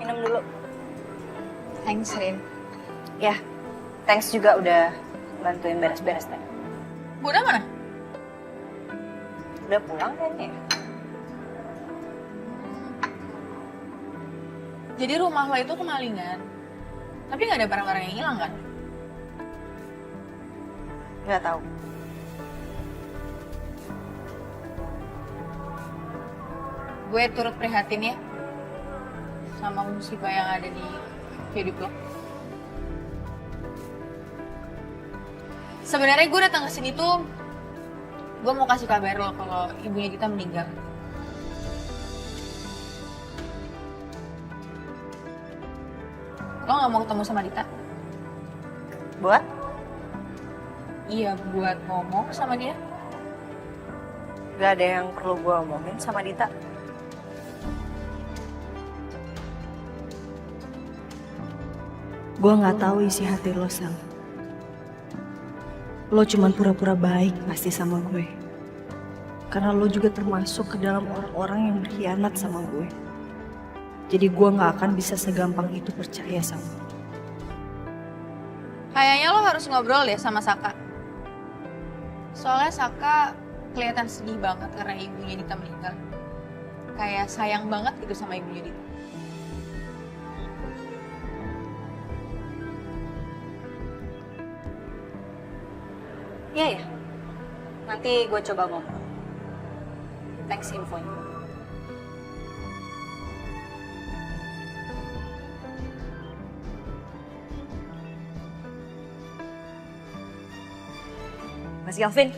minum dulu. Thanks, Rin. Ya, thanks juga udah bantuin beres-beres tadi. Bunda mana? Udah pulang kayaknya ya? Jadi rumah lo itu kemalingan, tapi nggak ada barang-barang yang hilang kan? Nggak tahu. Gue turut prihatin ya sama musibah yang ada di hidup lo. Sebenarnya gue datang ke sini tuh, gue mau kasih kabar lo kalau ibunya Dita meninggal. Lo nggak mau ketemu sama Dita? Buat? Iya, buat ngomong sama dia. Gak ada yang perlu gue omongin sama Dita. Gue nggak tahu isi hati lo, Sel. Lo cuman pura-pura baik pasti sama gue. Karena lo juga termasuk ke dalam orang-orang yang berkhianat sama gue. Jadi gue nggak akan bisa segampang itu percaya sama lo. Kayaknya lo harus ngobrol ya sama Saka. Soalnya Saka kelihatan sedih banget karena ibunya Dita meninggal. Kayak sayang banget gitu sama ibunya Dita. Iya ya. Nanti gue coba ngomong. Thanks infonya. Mas Galvin,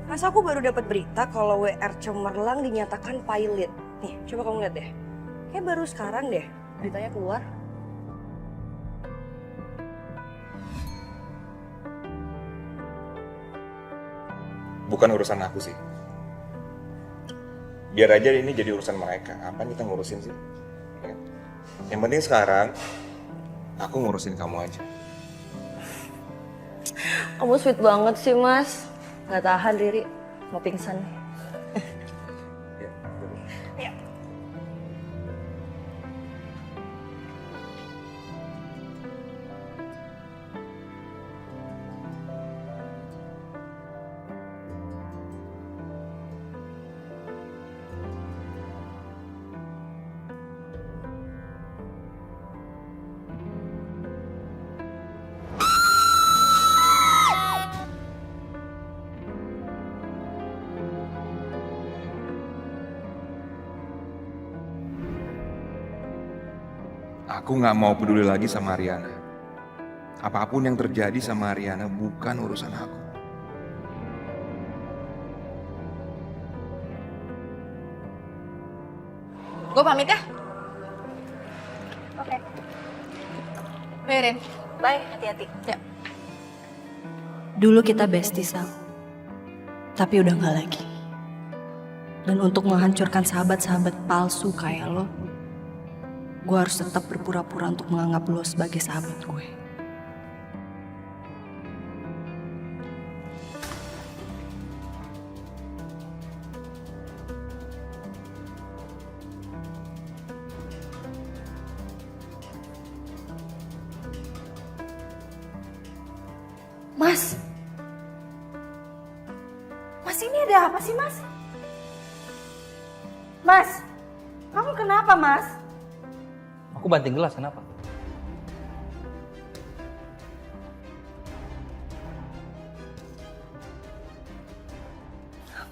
Mas aku baru dapat berita kalau WR Cemerlang dinyatakan pilot. Nih, coba kamu lihat deh. Kayak baru sekarang deh beritanya keluar. Bukan urusan aku sih. Biar aja ini jadi urusan mereka. Apaan kita ngurusin sih? Ya. Yang penting sekarang, aku ngurusin kamu aja. Kamu sweet banget sih, Mas. Gak tahan diri, mau pingsan. Ya, betul. Aku nggak mau peduli lagi sama Ariana. Apapun yang terjadi sama Ariana bukan urusan aku. Gue pamit ya. Oke. Berin. Bye, hati-hati. Ya. Dulu kita bestie, Sal. Tapi udah nggak lagi. Dan untuk menghancurkan sahabat-sahabat palsu kayak lo, gue harus tetap berpura-pura untuk menganggap lo sebagai sahabat gue. Mas! Mas, ini ada apa sih, Mas? Mas! Kamu kenapa, Mas? Aku banting gelas, kenapa?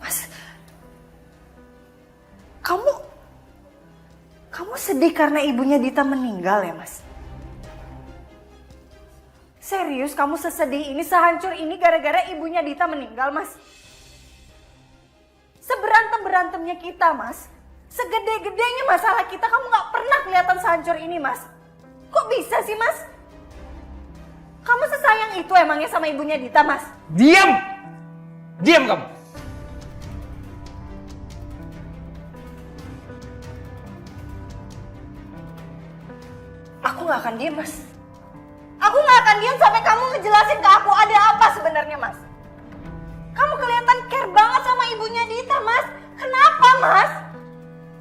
Mas, kamu sedih karena ibunya Dita meninggal ya, Mas? Serius kamu sesedih ini, sehancur ini gara-gara ibunya Dita meninggal, Mas? Seberantem-berantemnya kita, Mas. Segede-gedenya masalah kita, kamu gak pernah kelihatan sehancur ini, Mas. Kok bisa sih, Mas? Kamu sesayang itu emangnya sama ibunya Dita, Mas? Diam! Diam kamu! Aku gak akan diem, Mas. Aku gak akan diem sampai kamu ngejelasin ke aku ada apa sebenarnya, Mas. Kamu kelihatan care banget sama ibunya Dita, Mas. Kenapa, Mas?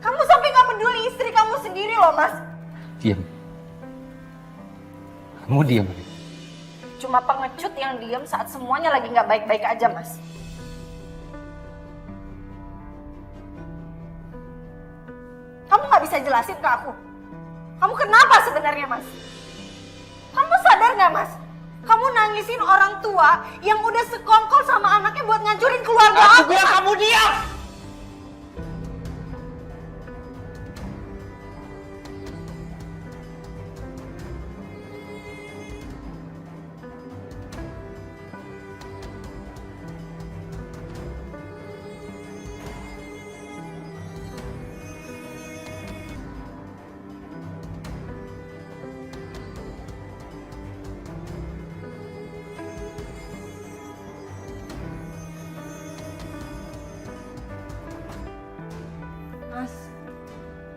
Kamu sampai gak peduli istri kamu sendiri loh, Mas. Diam. Kamu diam. Cuma pengecut yang diem saat semuanya lagi nggak baik-baik aja, Mas. Kamu nggak bisa jelasin ke aku. Kamu kenapa sebenarnya, Mas? Kamu sadar nggak, Mas? Kamu nangisin orang tua yang udah sekongkol sama anaknya buat ngancurin keluarga Aku aku. bilang kamu diam!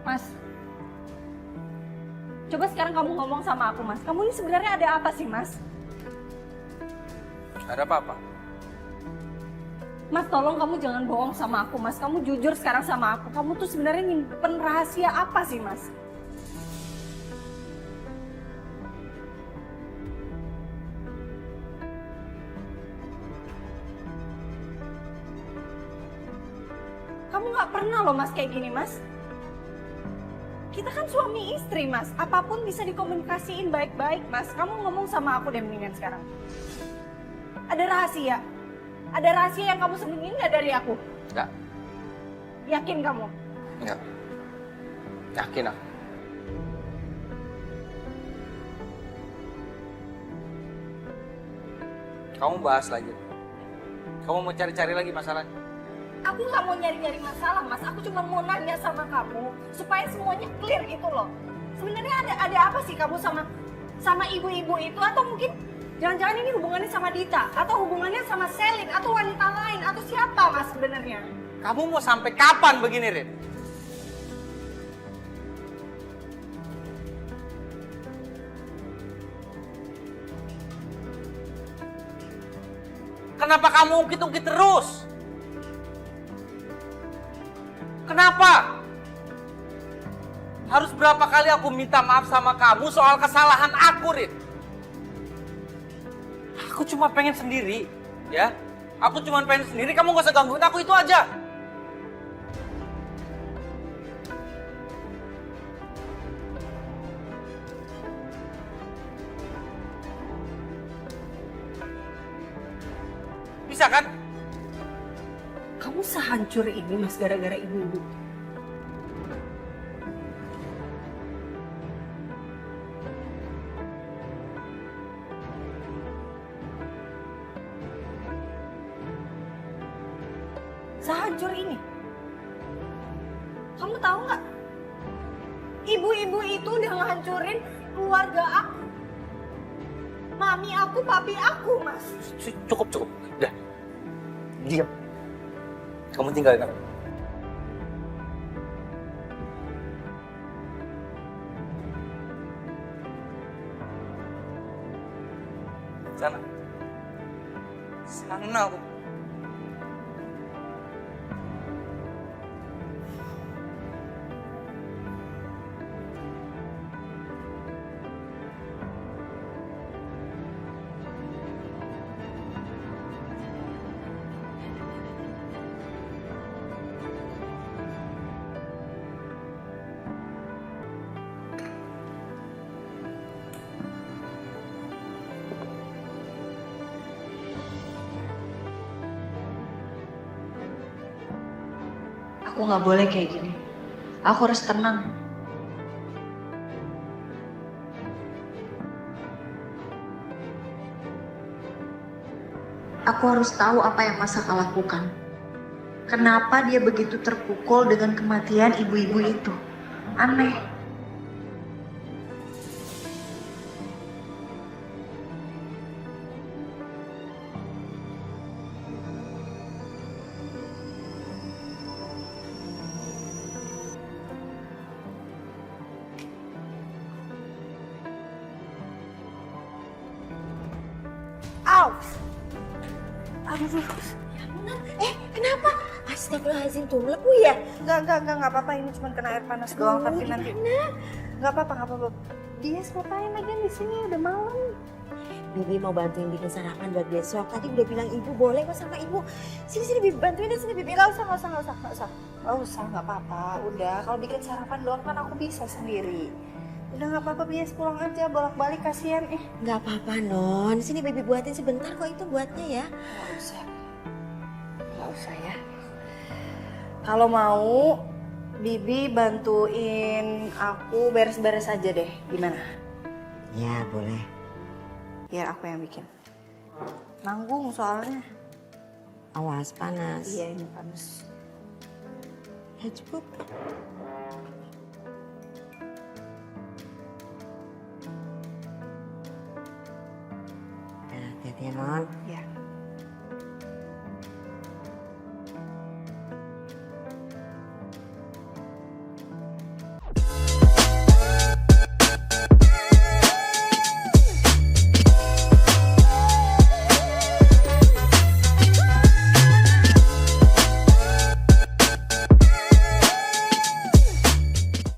Mas, coba sekarang kamu ngomong sama aku, Mas. Kamu ini sebenarnya ada apa sih, Mas? Ada apa-apa? Mas, tolong kamu jangan bohong sama aku, Mas. Kamu jujur sekarang sama aku. Kamu tuh sebenarnya nyimpen rahasia apa sih, Mas? Kamu nggak pernah loh, Mas, kayak gini, Mas. Kita kan suami istri, Mas. Apapun bisa dikomunikasiin baik-baik, Mas. Kamu ngomong sama aku deh mendingan sekarang. Ada rahasia. Ada rahasia yang kamu sembunyiin nggak dari aku? Enggak. Yakin kamu? Enggak. Yakin aku. Kamu bahas lagi. Kamu mau cari-cari lagi masalahnya? Aku nggak mau nyari-nyari masalah, Mas. Aku cuma mau nanya sama kamu supaya semuanya clear gitu loh. Sebenarnya ada apa sih kamu sama ibu-ibu itu, atau mungkin jangan-jangan ini hubungannya sama Dita, atau hubungannya sama Selin, atau wanita lain, atau siapa, Mas, sebenarnya? Kamu mau sampai kapan begini, Rin? Kenapa kamu ungkit-ungkit terus? Kenapa? Harus berapa kali aku minta maaf sama kamu soal kesalahan aku, Rin? Aku cuma pengen sendiri, ya. Aku cuma pengen sendiri, kamu gak usah gangguin aku, itu aja. Bisa kan? Kamu sehancur ini, Mas, gara-gara ibu-ibu. Sehancur ini. Kamu tahu nggak? Ibu-ibu itu udah ngehancurin keluarga aku. Mami aku, papi aku, Mas. Cukup. Udah. Diam. Kamu tinggalin aku. Sana. Sana aku. Aku nggak boleh kayak gini. Aku harus tenang. Aku harus tahu apa yang Masaka lakukan. Kenapa dia begitu terpukul dengan kematian ibu-ibu itu? Aneh. Aduh. Ya ampun, kenapa? Astagfirullahaladzim tuh melepuh ya. Enggak apa-apa, ini cuma kena air panas doang, tapi nanti nggak apa-apa. Dia ngapain lagi di sini udah malam. Bibi mau bantuin bikin sarapan buat besok. Tadi udah bilang ibu boleh kok sama ibu. Sini Bibi bantuin deh sini Bibi. Nggak usah, nggak apa-apa. Udah, kalau bikin sarapan doang kan aku bisa sendiri. Udah nggak apa-apa, bias pulang aja, bolak-balik kasihan. Nggak apa-apa Non. Sini Bibi buatin sebentar kok itu buatnya ya. Nggak usah ya. Kalau mau, Bibi bantuin aku beres-beres aja deh. Gimana? Ya boleh. Biar aku yang bikin. Nanggung soalnya. Awas panas. Iya, ini panas. Ya cukup. Hati-hati ya Non. Ya.